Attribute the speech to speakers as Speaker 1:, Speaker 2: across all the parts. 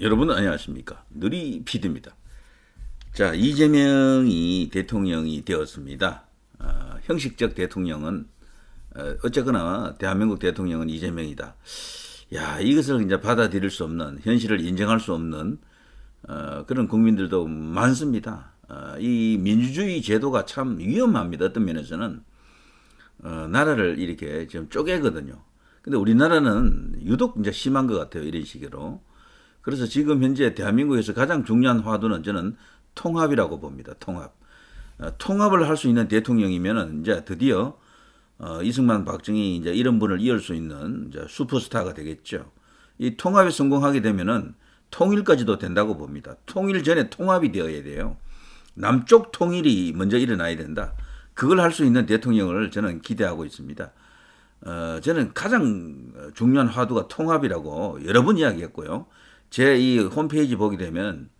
Speaker 1: 여러분 안녕하십니까? 누리 PD입니다. 자, 이재명이 대통령이 되었습니다. 형식적 대통령은 어쨌거나 대한민국 대통령은 이재명이다. 야, 이것을 이제 받아들일 수 없는, 현실을 인정할 수 없는 그런 국민들도 많습니다. 이 민주주의 제도가 참 위험합니다. 어떤 면에서는 나라를 이렇게 좀 쪼개거든요. 근데 우리나라는 유독 이제 심한 것 같아요. 이런 식으로. 그래서 지금 현재 대한민국에서 가장 중요한 화두는 저는 통합이라고 봅니다. 통합. 통합을 할 수 있는 대통령이면은 이제 드디어 이승만, 박정희 이제 이런 분을 이을 수 있는 이제 슈퍼스타가 되겠죠. 이 통합에 성공하게 되면은 통일까지도 된다고 봅니다. 통일 전에 통합이 되어야 돼요. 남쪽 통일이 먼저 일어나야 된다. 그걸 할 수 있는 대통령을 저는 기대하고 있습니다. 저는 가장 중요한 화두가 통합이라고 여러 번 이야기했고요. 제 이 홈페이지 보게 되면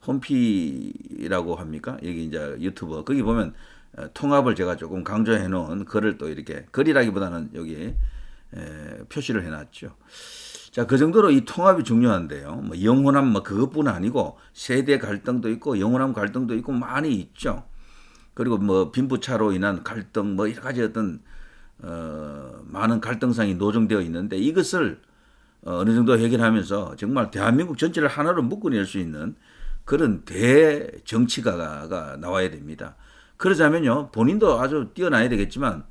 Speaker 1: 홈피라고 합니까? 여기 이제 유튜버 거기 보면 통합을 제가 조금 강조해 놓은 글을 또 이렇게 글이라기보다는 여기 표시를 해 놨죠. 자, 그 정도로 이 통합이 중요한데요. 뭐 영혼함 뭐 그것뿐 아니고 세대 갈등도 있고 영혼함 갈등도 있고 많이 있죠. 그리고 뭐 빈부차로 인한 갈등 뭐 여러 가지 어떤 많은 갈등상이 노정되어 있는데 이것을 어느 정도 해결하면서 정말 대한민국 전체를 하나로 묶어낼 수 있는 그런 대정치가가 나와야 됩니다. 그러자면요, 본인도 아주 뛰어나야 되겠지만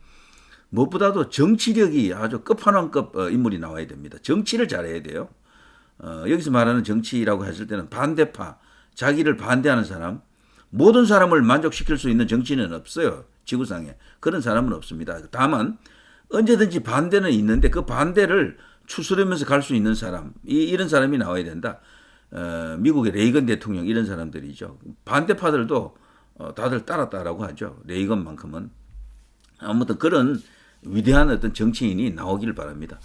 Speaker 1: 무엇보다도 정치력이 아주 끝판왕급 인물이 나와야 됩니다. 정치를 잘해야 돼요. 여기서 말하는 정치라고 했을 때는 반대파, 자기를 반대하는 사람, 모든 사람을 만족시킬 수 있는 정치는 없어요. 지구상에. 그런 사람은 없습니다. 다만 언제든지 반대는 있는데 그 반대를 추스르면서 갈 수 있는 사람, 이런 사람이 나와야 된다. 미국의 레이건 대통령 이런 사람들이죠. 반대파들도 다들 따랐다라고 하죠. 레이건만큼은. 아무튼 그런 위대한 어떤 정치인이 나오길 바랍니다.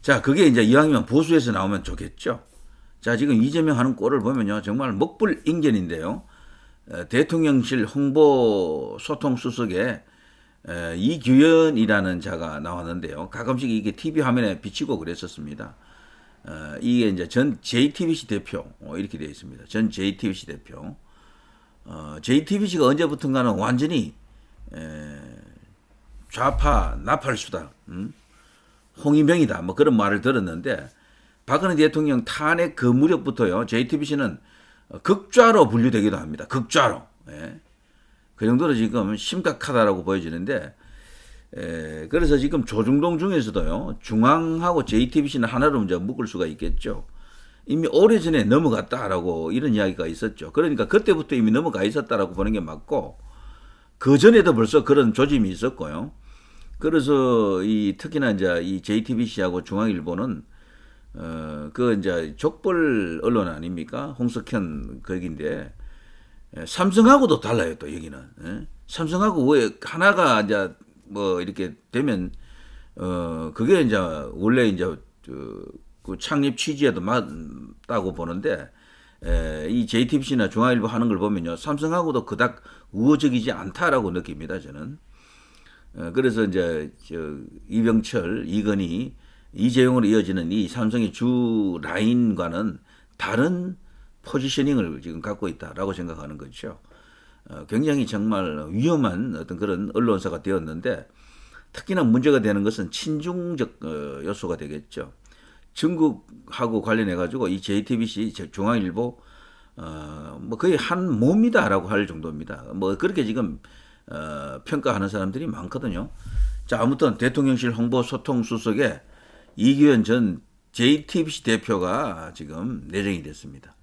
Speaker 1: 자, 그게 이제 이왕이면 보수에서 나오면 좋겠죠. 자, 지금 이재명 하는 꼴을 보면요. 정말 먹불인견인데요. 대통령실 홍보 소통 수석에 이규현이라는 자가 나왔는데요. 가끔씩 이게 TV 화면에 비치고 그랬었습니다. 이게 이제 전 JTBC 대표 이렇게 되어 있습니다. 전 JTBC 대표. JTBC가 언제부턴가는 완전히 좌파 나팔수다, 홍위병이다, 뭐 그런 말을 들었는데 박근혜 대통령 탄핵 그 무렵부터요. JTBC는 극좌로 분류되기도 합니다. 극좌로. 예. 그 정도로 지금 심각하다라고 보여지는데, 그래서 지금 조중동 중에서도요, 중앙하고 JTBC는 하나로 이제 묶을 수가 있겠죠. 이미 오래전에 넘어갔다라고 이런 이야기가 있었죠. 그러니까 그때부터 이미 넘어가 있었다라고 보는 게 맞고, 그 전에도 벌써 그런 조짐이 있었고요. 그래서 특히나 이제 이 JTBC하고 중앙일보는 그 이제 족벌 언론 아닙니까? 홍석현 거기인데. 삼성하고도 달라요, 또 여기는. 예? 삼성하고 왜 하나가 이제 뭐 이렇게 되면 그게 이제 원래 이제 그 창립 취지에도 맞다고 보는데 이 JTBC나 중앙일보 하는 걸 보면요, 삼성하고도 그닥 우호적이지 않다라고 느낍니다, 저는. 그래서 이제 이병철, 이건희, 이재용으로 이어지는 이 삼성의 주 라인과는 다른 포지셔닝을 지금 갖고 있다라고 생각하는 거죠. 굉장히 정말 위험한 어떤 그런 언론사가 되었는데 특히나 문제가 되는 것은 친중적 요소가 되겠죠. 중국하고 관련해 가지고 이 JTBC, 중앙일보 뭐 거의 한 몸이다라고 할 정도입니다. 뭐 그렇게 지금 평가하는 사람들이 많거든요. 자, 아무튼 대통령실 홍보 소통 수석에 이규현 전 JTBC 대표가 지금 내정이 됐습니다.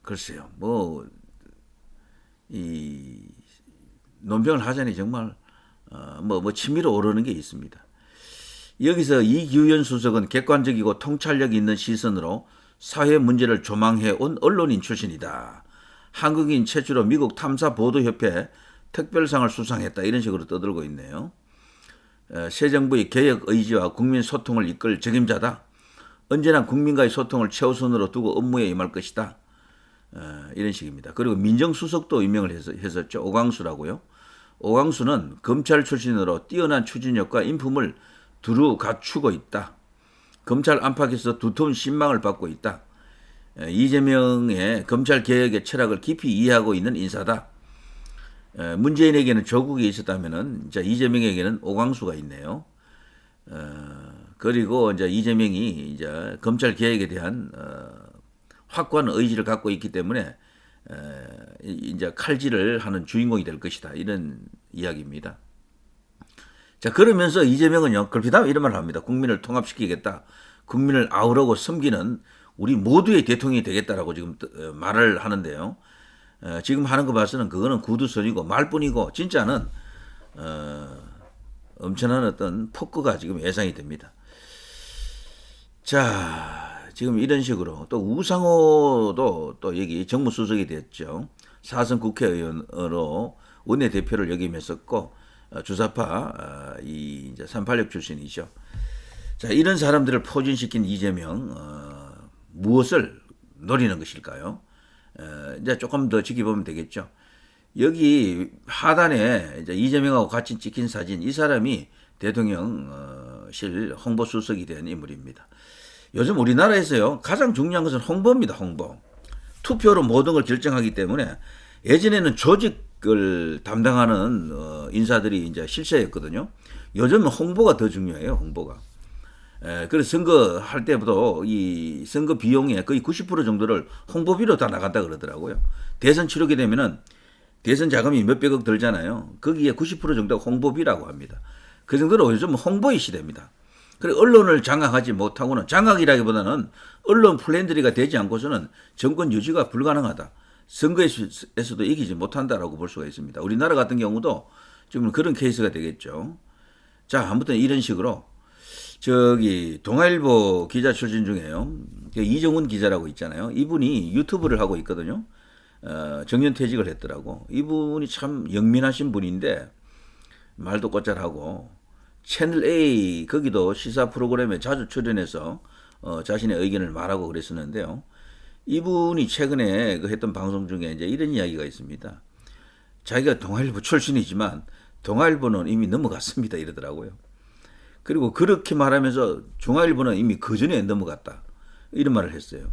Speaker 1: 글쎄요, 이 논평을 하자니 정말 치밀어 오르는 게 있습니다. 여기서 이규현 수석은 객관적이고 통찰력 있는 시선으로 사회 문제를 조망해 온 언론인 출신이다. 한국인 최초로 미국 탐사보도협회 특별상을 수상했다. 이런 식으로 떠들고 있네요. 새 정부의 개혁 의지와 국민 소통을 이끌 책임자다. 언제나 국민과의 소통을 최우선으로 두고 업무에 임할 것이다. 이런 식입니다. 그리고 민정수석도 임명을 했었죠. 오광수라고요. 오광수는 검찰 출신으로 뛰어난 추진력과 인품을 두루 갖추고 있다. 검찰 안팎에서 두터운 신망을 받고 있다. 이재명의 검찰 개혁의 철학을 깊이 이해하고 있는 인사다. 문재인에게는 조국이 있었다면은 이제 이재명에게는 오광수가 있네요. 그리고 이제 이재명이 이제 검찰 개혁에 대한 확고한 의지를 갖고 있기 때문에 이제 칼질을 하는 주인공이 될 것이다. 이런 이야기입니다. 자, 그러면서 이재명은요, 걸핏하면 이런 말을 합니다. 국민을 통합시키겠다. 국민을 아우르고 섬기는 우리 모두의 대통령이 되겠다라고 지금 말을 하는데요. 지금 하는 거 봐서는 그거는 구두선이고 말뿐이고 진짜는 엄청난 어떤 폭거가 지금 예상이 됩니다. 자, 지금 이런 식으로 또 우상호도 또 여기 정무수석이 됐죠. 4선 국회의원으로 원내대표를 역임했었고 주사파 이 이제 386 출신이죠. 자, 이런 사람들을 포진시킨 이재명 무엇을 노리는 것일까요? 이제 조금 더 지켜보면 되겠죠. 여기 하단에 이제 이재명하고 같이 찍힌 사진, 이 사람이 대통령실 홍보수석이 된 인물입니다. 요즘 우리나라에서요, 가장 중요한 것은 홍보입니다, 홍보. 투표로 모든 걸 결정하기 때문에 예전에는 조직을 담당하는 인사들이 이제 실세였거든요. 요즘은 홍보가 더 중요해요, 홍보가. 그래서 선거할 때부터 이 선거 비용의 거의 90% 정도를 홍보비로 다 나간다 그러더라고요. 대선 치르게 되면은 대선 자금이 몇백억 들잖아요. 거기에 90% 정도가 홍보비라고 합니다. 그 정도로 요즘 홍보의 시대입니다. 그리고 언론을 장악하지 못하고는, 장악이라기보다는 언론 플랜드리가 되지 않고서는 정권 유지가 불가능하다. 선거에서도 이기지 못한다라고 볼 수가 있습니다. 우리나라 같은 경우도 지금 그런 케이스가 되겠죠. 자, 아무튼 이런 식으로 저기 동아일보 기자 출신 중에요. 이정훈 기자라고 있잖아요. 이분이 유튜브를 하고 있거든요. 정년퇴직을 했더라고. 이분이 참 영민하신 분인데 말도 꼬잘하고 채널 A 거기도 시사 프로그램에 자주 출연해서 자신의 의견을 말하고 그랬었는데요. 이분이 최근에 했던 방송 중에 이제 이런 이야기가 있습니다. 자기가 동아일보 출신이지만 동아일보는 이미 넘어갔습니다 이러더라고요. 그리고 그렇게 말하면서 중앙일보는 이미 그전에 넘어갔다. 이런 말을 했어요.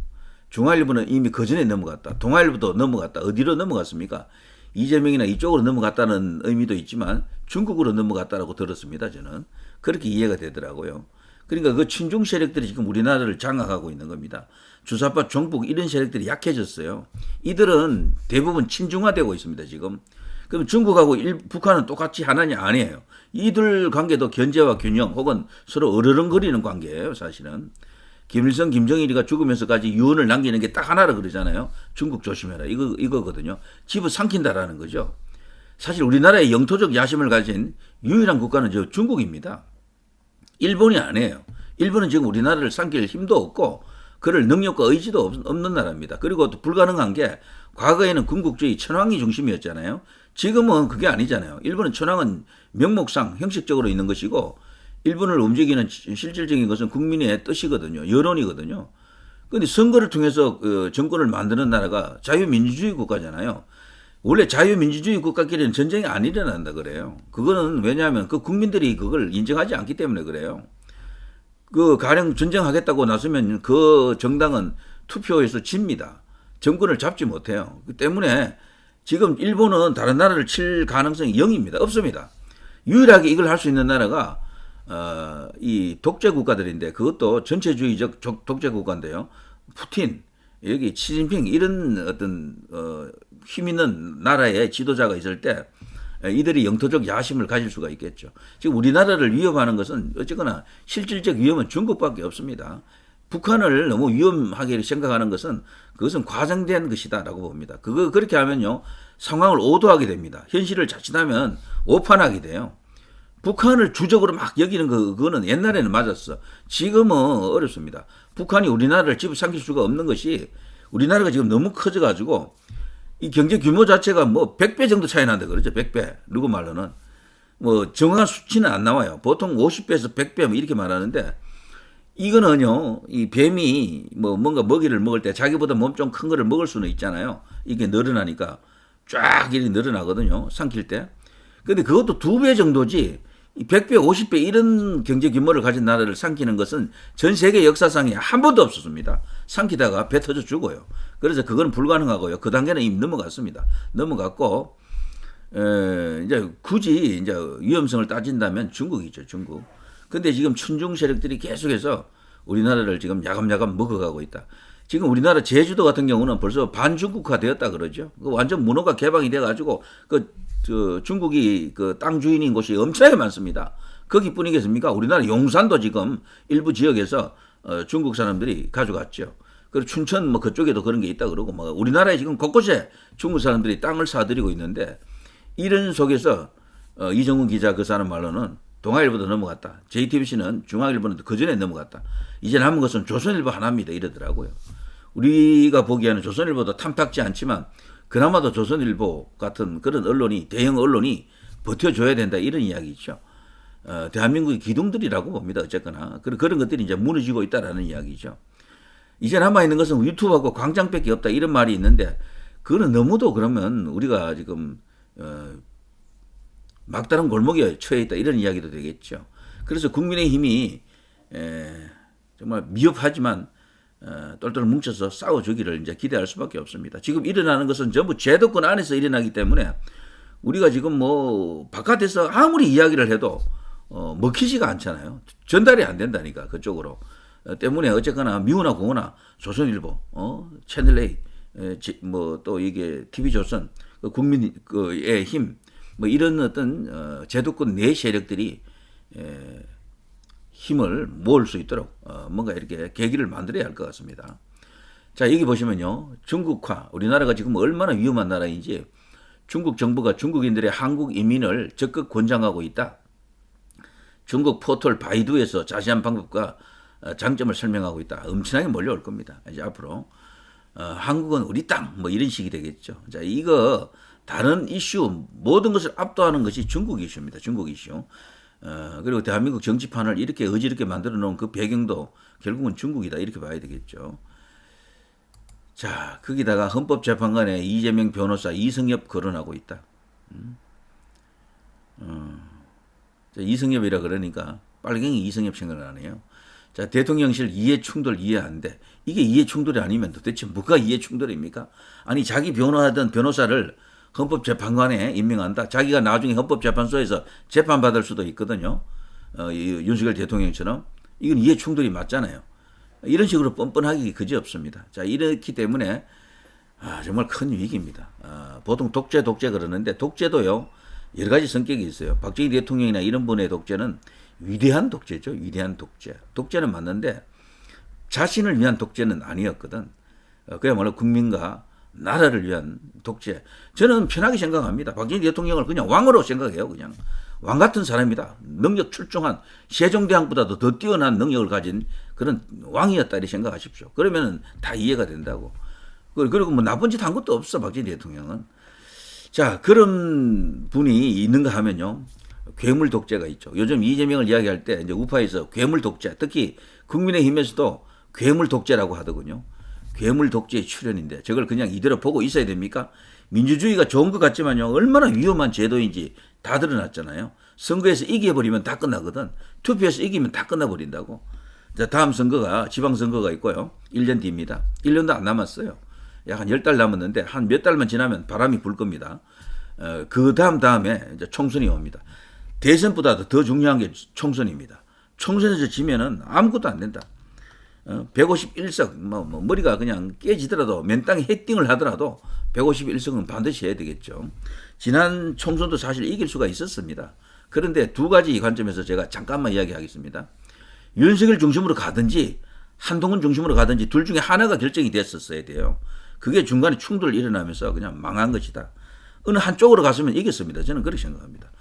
Speaker 1: 중앙일보는 이미 그전에 넘어갔다. 동아일보도 넘어갔다. 어디로 넘어갔습니까? 이재명이나 이쪽으로 넘어갔다는 의미도 있지만 중국으로 넘어갔다라고 들었습니다. 저는. 그렇게 이해가 되더라고요. 그러니까 그 친중 세력들이 지금 우리나라를 장악하고 있는 겁니다. 주사파, 종북 이런 세력들이 약해졌어요. 이들은 대부분 친중화되고 있습니다. 지금. 그럼 중국하고 북한은 똑같이 하나냐? 아니에요. 이들 관계도 견제와 균형 혹은 서로 어르렁거리는 관계예요. 사실은. 김일성, 김정일이가 죽으면서까지 유언을 남기는 게 딱 하나라 그러잖아요. 중국 조심해라. 이거거든요. 집어삼킨다라는 거죠. 사실 우리나라의 영토적 야심을 가진 유일한 국가는 저 중국입니다. 일본이 아니에요. 일본은 지금 우리나라를 삼킬 힘도 없고 그럴 능력과 의지도 없는 나라입니다. 그리고 또 불가능한 게 과거에는 군국주의 천황이 중심이었잖아요. 지금은 그게 아니잖아요. 일본은 천황은 명목상 형식적으로 있는 것이고 일본을 움직이는 실질적인 것은 국민의 뜻이거든요. 여론이거든요. 그런데 선거를 통해서 정권을 만드는 나라가 자유민주주의 국가잖아요. 원래 자유민주주의 국가끼리는 전쟁이 안 일어난다 그래요. 그거는 왜냐하면 그 국민들이 그걸 인정하지 않기 때문에 그래요. 그 가령 전쟁하겠다고 나서면 그 정당은 투표에서 집니다. 정권을 잡지 못해요. 그 때문에 지금 일본은 다른 나라를 칠 가능성이 0입니다. 없습니다. 유일하게 이걸 할 수 있는 나라가 이 독재 국가들인데 그것도 전체주의적 독재 국가인데요. 푸틴, 여기 시진핑 이런 어떤 힘 있는 나라의 지도자가 있을 때 이들이 영토적 야심을 가질 수가 있겠죠. 지금 우리나라를 위협하는 것은 어쨌거나 실질적 위험은 중국밖에 없습니다. 북한을 너무 위험하게 생각하는 것은 그것은 과장된 것이다라고 봅니다. 그렇게 하면요 상황을 오도하게 됩니다. 현실을 자칫하면 오판하게 돼요. 북한을 주적으로 막 여기는 그거는 옛날에는 맞았어. 지금은 어렵습니다. 북한이 우리나라를 집어삼킬 수가 없는 것이 우리나라가 지금 너무 커져가지고 이 경제 규모 자체가 뭐 100배 정도 차이 난다 그러죠. 100배. 누구 말로는. 뭐 정확한 수치는 안 나와요. 보통 50배에서 100배 뭐 이렇게 말하는데 이거는요, 이 뱀이 뭐 뭔가 먹이를 먹을 때 자기보다 몸 좀 큰 거를 먹을 수는 있잖아요. 이게 늘어나니까 쫙 이렇게 늘어나거든요. 삼킬 때. 근데 그것도 2배 정도지 100배, 50배 이런 경제 규모를 가진 나라를 삼키는 것은 전 세계 역사상에 한 번도 없었습니다. 삼키다가 배 터져 죽어요. 그래서 그건 불가능하고요. 그 단계는 이미 넘어갔습니다. 넘어갔고, 이제 굳이 이제 위험성을 따진다면 중국이죠, 중국. 근데 지금 친중 세력들이 계속해서 우리나라를 지금 야금야금 먹어가고 있다. 지금 우리나라 제주도 같은 경우는 벌써 반중국화 되었다 그러죠. 그 완전 문호가 개방이 돼가지고 중국이 그 땅 주인인 곳이 엄청나게 많습니다. 거기뿐이겠습니까? 우리나라 용산도 지금 일부 지역에서 중국 사람들이 가져갔죠. 그리고 춘천 뭐 그쪽에도 그런 게 있다 그러고 뭐 우리나라에 지금 곳곳에 중국 사람들이 땅을 사들이고 있는데 이런 속에서 이정훈 기자 그 사람 말로는 동아일보도 넘어갔다. JTBC는 중앙일보는 그 전에 넘어갔다. 이제 남은 것은 조선일보 하나입니다. 이러더라고요. 우리가 보기에는 조선일보도 탐탁지 않지만 그나마도 조선일보 같은 그런 언론이 대형 언론이 버텨줘야 된다 이런 이야기죠. 대한민국의 기둥들이라고 봅니다. 어쨌거나 그런 것들이 이제 무너지고 있다라는 이야기죠. 이제 남아 있는 것은 유튜브하고 광장밖에 없다 이런 말이 있는데 그거는 너무도 그러면 우리가 지금 막다른 골목에 처해 있다 이런 이야기도 되겠죠. 그래서 국민의힘이 정말 미흡하지만 똘똘 뭉쳐서 싸워주기를 이제 기대할 수밖에 없습니다. 지금 일어나는 것은 전부 제도권 안에서 일어나기 때문에 우리가 지금 뭐 바깥에서 아무리 이야기를 해도 먹히지가 않잖아요. 전달이 안 된다니까 그쪽으로. 때문에 어쨌거나 미우나 공우나 조선일보, 채널A, 뭐 또 이게 TV조선, 국민의 힘, 뭐 이런 어떤 제도권 내 세력들이 힘을 모을 수 있도록 뭔가 이렇게 계기를 만들어야 할 것 같습니다. 자, 여기 보시면요. 중국화, 우리나라가 지금 얼마나 위험한 나라인지 중국 정부가 중국인들의 한국 이민을 적극 권장하고 있다. 중국 포털 바이두에서 자세한 방법과 장점을 설명하고 있다. 엄청나게 몰려올 겁니다. 이제 앞으로 한국은 우리 땅 뭐 이런 식이 되겠죠. 자, 이거 다른 이슈 모든 것을 압도하는 것이 중국 이슈입니다. 중국 이슈. 그리고 대한민국 정치판을 이렇게 어지럽게 만들어 놓은 그 배경도 결국은 중국이다 이렇게 봐야 되겠죠. 자, 거기다가 헌법재판관에 이재명 변호사 이승엽 거론하고 있다. 이승엽이라 그러니까 빨갱이 이승엽 생각나네요. 자, 대통령실 이해충돌 이해 안 돼. 이게 이해충돌이 아니면 도대체 뭐가 이해충돌입니까? 아니 자기 변호하던 변호사를 헌법재판관에 임명한다. 자기가 나중에 헌법재판소에서 재판받을 수도 있거든요. 윤석열 대통령처럼. 이건 이해충돌이 맞잖아요. 이런 식으로 뻔뻔하기 그지없습니다. 자, 이렇기 때문에 정말 큰 위기입니다. 보통 독재 그러는데 독재도요. 여러 가지 성격이 있어요. 박정희 대통령이나 이런 분의 독재는 위대한 독재죠. 위대한 독재. 독재는 맞는데 자신을 위한 독재는 아니었거든. 그야말로 국민과 나라를 위한 독재. 저는 편하게 생각합니다. 박정희 대통령을 그냥 왕으로 생각해요. 그냥 왕 같은 사람이다. 능력 출중한 세종대왕보다도 더 뛰어난 능력을 가진 그런 왕이었다 이렇게 생각하십시오. 그러면 다 이해가 된다고. 그리고 뭐 나쁜 짓 한 것도 없어. 박정희 대통령은. 자, 그런 분이 있는가 하면요. 괴물 독재가 있죠. 요즘 이재명을 이야기할 때 이제 우파에서 괴물 독재, 특히 국민의힘에서도 괴물 독재라고 하더군요. 괴물 독재의 출현인데 저걸 그냥 이대로 보고 있어야 됩니까? 민주주의가 좋은 것 같지만요. 얼마나 위험한 제도인지 다 드러났잖아요. 선거에서 이겨버리면 다 끝나거든. 투표에서 이기면 다 끝나버린다고. 자, 다음 선거가 지방선거가 있고요. 1년 뒤입니다. 1년도 안 남았어요. 약 한 10달 남았는데 한 몇 달만 지나면 바람이 불 겁니다. 그 다음에 이제 총선이 옵니다. 대선보다도 더 중요한 게 총선입니다. 총선에서 지면은 아무것도 안 된다. 151석, 머리가 그냥 깨지더라도, 맨땅에 헤딩을 하더라도 151석은 반드시 해야 되겠죠. 지난 총선도 사실 이길 수가 있었습니다. 그런데 두 가지 관점에서 제가 잠깐만 이야기하겠습니다. 윤석열 중심으로 가든지, 한동훈 중심으로 가든지 둘 중에 하나가 결정이 됐었어야 돼요. 그게 중간에 충돌이 일어나면서 그냥 망한 것이다. 어느 한쪽으로 갔으면 이겼습니다. 저는 그렇게 생각합니다.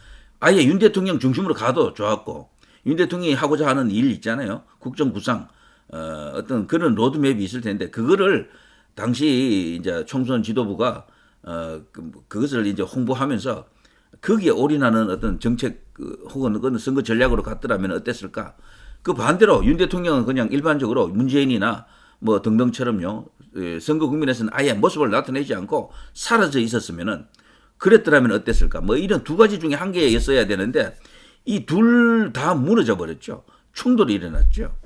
Speaker 1: 아예 윤 대통령 중심으로 가도 좋았고, 윤 대통령이 하고자 하는 일 있잖아요. 국정 구상, 어떤 그런 로드맵이 있을 텐데, 그거를 당시 이제 총선 지도부가, 그것을 이제 홍보하면서 거기에 올인하는 어떤 정책, 혹은 그런 선거 전략으로 갔더라면 어땠을까? 그 반대로 윤 대통령은 그냥 일반적으로 문재인이나 뭐 등등처럼요, 선거 국면에서는 아예 모습을 나타내지 않고 사라져 있었으면은 그랬더라면 어땠을까? 뭐 이런 두 가지 중에 한 개였어야 되는데 이 둘 다 무너져 버렸죠. 충돌이 일어났죠.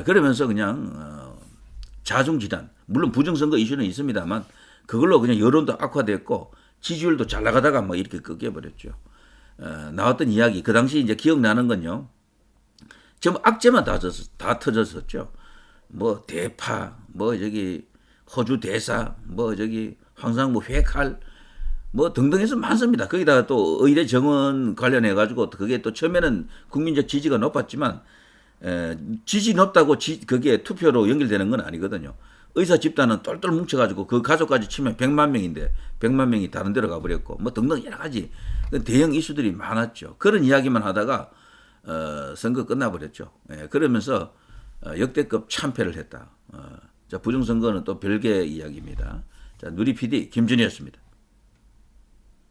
Speaker 1: 그러면서 그냥 자중질환, 물론 부정선거 이슈는 있습니다만 그걸로 그냥 여론도 악화됐고 지지율도 잘 나가다가 뭐 이렇게 꺾여버렸죠. 나왔던 이야기, 그 당시 이제 기억나는 건요. 전부 악재만 다 터졌었죠. 뭐 대파, 뭐 저기 호주 대사, 뭐 저기 황상무 회칼, 뭐 등등 해서 많습니다. 거기다가 또 의대 정원 관련해 가지고 그게 또 처음에는 국민적 지지가 높았지만 지지 높다고 그게 투표로 연결되는 건 아니거든요. 의사 집단은 똘똘 뭉쳐가지고 그 가족까지 치면 100만 명인데 100만 명이 다른 데로 가버렸고 뭐 등등 여러 가지 대형 이슈들이 많았죠. 그런 이야기만 하다가 선거 끝나버렸죠. 그러면서 역대급 참패를 했다. 자, 부정선거는 또 별개의 이야기입니다. 자, 누리 PD 김준희였습니다.